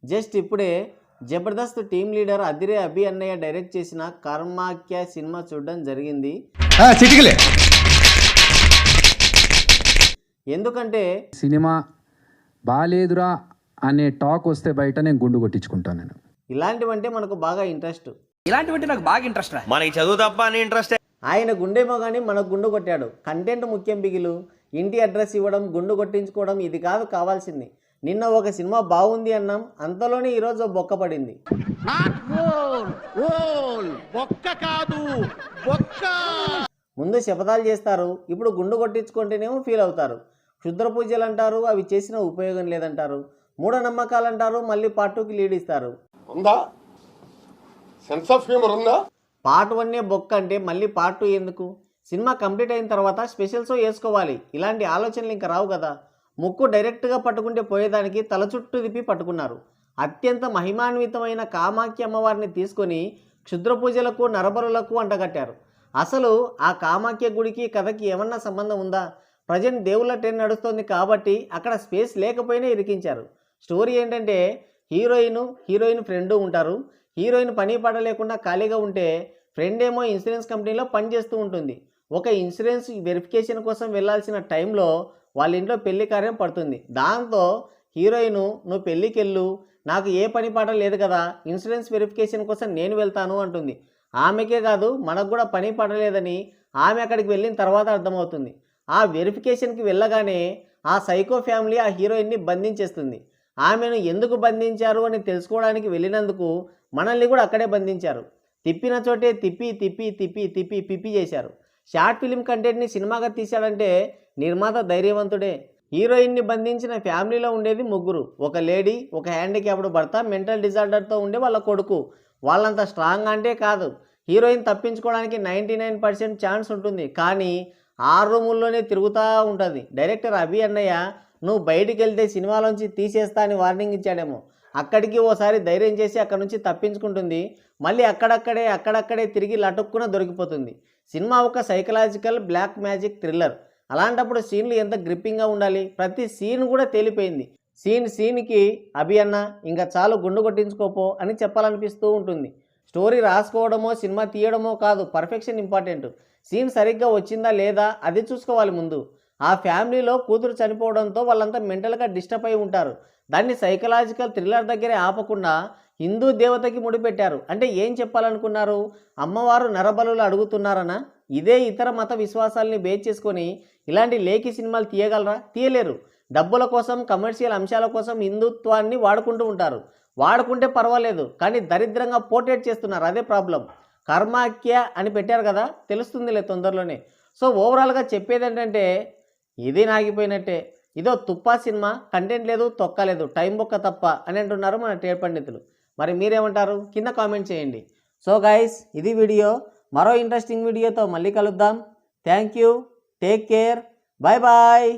Just ఇప్పుడే Jabardasth team leader అదిరే అభి అన్నయ్య direct చేసిన కర్మాక్య సినిమా చూడడం జరిగింది. ఎందుకంటే సినిమా బాలేదురా అనే టాక్ వస్తే బయట నేను గుండు కొట్టించుకుంటాను. నేను ఇలాంటివంటే మనకు బాగా ఇంట్రెస్ట్. ఇలాంటివంటే నాకు బాగా ఇంట్రెస్ట్. మనకి చదువు తప్ప అని ఇంట్రెస్ట్. ఆయన గుండేమో కానీ మనకు గుండు కొట్టాడు. కంటెంట్ ముఖ్యం బిగిలు. ఇంటి అడ్రస్ ఇవ్వడం, గుండు కొట్టించుకోవడం ఇది కాదు కావాల్సింది. నిన్న ఒక సినిమా బాగుంది అన్నాం, అంతలోనే ఈరోజు బొక్క పడింది. ముందు శపథాలు చేస్తారు, ఇప్పుడు గుండు కొట్టించుకుంటేనేమో ఫీల్ అవుతారు. క్షుద్ర పూజలు అంటారు, అవి చేసిన ఉపయోగం లేదంటారు. మూఢనమ్మకాలు అంటారు, మళ్ళీ పార్ట్ 2కి లీడ్ ఇస్తారు. పార్ట్ 1 బొక్క అంటే మళ్ళీ పార్ట్ 2 ఎందుకు? సినిమా కంప్లీట్ అయిన తర్వాత స్పెషల్ షో వేసుకోవాలి. ఇలాంటి ఆలోచనలు ఇంకా రావు కదా. ముక్కు డైరెక్ట్గా పట్టుకుంటే పోయేదానికి తల చుట్టూ తిప్పి పట్టుకున్నారు. అత్యంత మహిమాన్వితమైన కామాఖ్య అమ్మవారిని తీసుకొని క్షుద్ర పూజలకు నరబరులకు అంటగట్టారు. అసలు ఆ కామాఖ్య గుడికి కథకి ఏమన్నా సంబంధం ఉందా? ప్రజెంట్ దేవుళ్ళ ట్రెండ్ నడుస్తుంది కాబట్టి అక్కడ స్పేస్ లేకపోయినా ఇరికించారు. స్టోరీ ఏంటంటే హీరోయిన్ ఫ్రెండు ఉంటారు. హీరోయిన్ పని పాట లేకుండా ఖాళీగా ఉంటే ఫ్రెండ్ ఏమో ఇన్సూరెన్స్ కంపెనీలో పనిచేస్తూ ఉంటుంది. ఒక ఇన్సూరెన్స్ వెరిఫికేషన్ కోసం వెళ్ళాల్సిన టైంలో వాళ్ళ ఇంట్లో పెళ్లి కార్యం పడుతుంది. దాంతో హీరోయిన్ నువ్వు పెళ్ళికి వెళ్ళు, నాకు ఏ పని పాట లేదు కదా, ఇన్సూరెన్స్ వెరిఫికేషన్ కోసం నేను వెళ్తాను అంటుంది. ఆమెకే కాదు మనకు కూడా పని పాట లేదని ఆమె అక్కడికి వెళ్ళిన తర్వాత అర్థమవుతుంది. ఆ వెరిఫికేషన్కి వెళ్ళగానే ఆ సైకో ఫ్యామిలీ ఆ హీరోయిన్ని బంధించేస్తుంది. ఆమెను ఎందుకు బంధించారు అని తెలుసుకోవడానికి వెళ్ళినందుకు మనల్ని కూడా అక్కడే బంధించారు. తిప్పిన చోటే తిప్పి తిప్పి తిప్పి తిప్పి పిప్పి చేశారు. షార్ట్ ఫిలిం కంటెంట్ని సినిమాగా తీశాడంటే నిర్మాత ధైర్యవంతుడే. హీరోయిన్ని బంధించిన ఫ్యామిలీలో ఉండేది ముగ్గురు. ఒక లేడీ, ఒక హ్యాండిక్యాప్డ్ భర్త, మెంటల్ డిజార్డర్తో ఉండే వాళ్ళ కొడుకు. వాళ్ళంత స్ట్రాంగ్ అంటే కాదు. హీరోయిన్ తప్పించుకోవడానికి 99% ఛాన్స్ ఉంటుంది, కానీ 6 రూముల్లోనే తిరుగుతూ ఉంటుంది. డైరెక్టర్ అభి అన్నయ్య నువ్వు బయటికి వెళ్తే సినిమాలోంచి తీసేస్తా అని వార్నింగ్ ఇచ్చాడేమో. అక్కడికి ఓసారి ధైర్యం చేసి అక్కడి నుంచి తప్పించుకుంటుంది. మళ్ళీ అక్కడక్కడే తిరిగి లటుక్కున దొరికిపోతుంది. సినిమా ఒక సైకలాజికల్ బ్లాక్ మ్యాజిక్ థ్రిల్లర్. అలాంటప్పుడు సీన్లు ఎంత గ్రిప్పింగ్గా ఉండాలి. ప్రతి సీన్ కూడా తేలిపోయింది. సీన్కి అభి అన్న ఇంకా చాలు గుండు కొట్టించుకోపో అని చెప్పాలనిపిస్తూ ఉంటుంది. స్టోరీ రాసుకోవడమో సినిమా తీయడమో కాదు, పర్ఫెక్షన్ ఇంపార్టెంట్. సీన్ సరిగ్గా వచ్చిందా లేదా అది చూసుకోవాలి ముందు. ఆ ఫ్యామిలీలో కూతురు చనిపోవడంతో వాళ్ళంతా మెంటల్గా డిస్టర్బ్ అయి ఉంటారు. దాన్ని సైకలాజికల్ థ్రిల్లర్ దగ్గరే ఆపకుండా హిందూ దేవతకి ముడిపెట్టారు. అంటే ఏం చెప్పాలనుకున్నారు? అమ్మవారు నరబలులు అడుగుతున్నారనా? ఇదే ఇతర మత విశ్వాసాలని బేస్ చేసుకొని ఇలాంటి లేఖి సినిమాలు తీయగలరా? తీయలేరు. డబ్బుల కోసం, కమర్షియల్ అంశాల కోసం హిందుత్వాన్ని వాడుకుంటూ ఉంటారు. వాడుకుంటే పర్వాలేదు, కానీ దరిద్రంగా పోర్ట్రేట్ చేస్తున్నారు. అదే ప్రాబ్లం. కర్మాఖ్య అని పెట్టారు కదా, తెలుస్తుందిలే తొందరలోనే. సో ఓవరాల్గా చెప్పేది ఏంటంటే ఇది నాగిపోయినట్టే. ఇదో తుప్పా సినిమా, కంటెంట్ లేదు, తొక్కలేదు, టైం బొక్క తప్ప అని అంటున్నారు మన ట్రేడ్ పండితులు. మరి మీరేమంటారు? కింద కామెంట్ చేయండి. సో గైస్, ఇది వీడియో. మరో ఇంట్రెస్టింగ్ వీడియోతో మళ్ళీ కలుద్దాం. Thank you, take care, bye bye.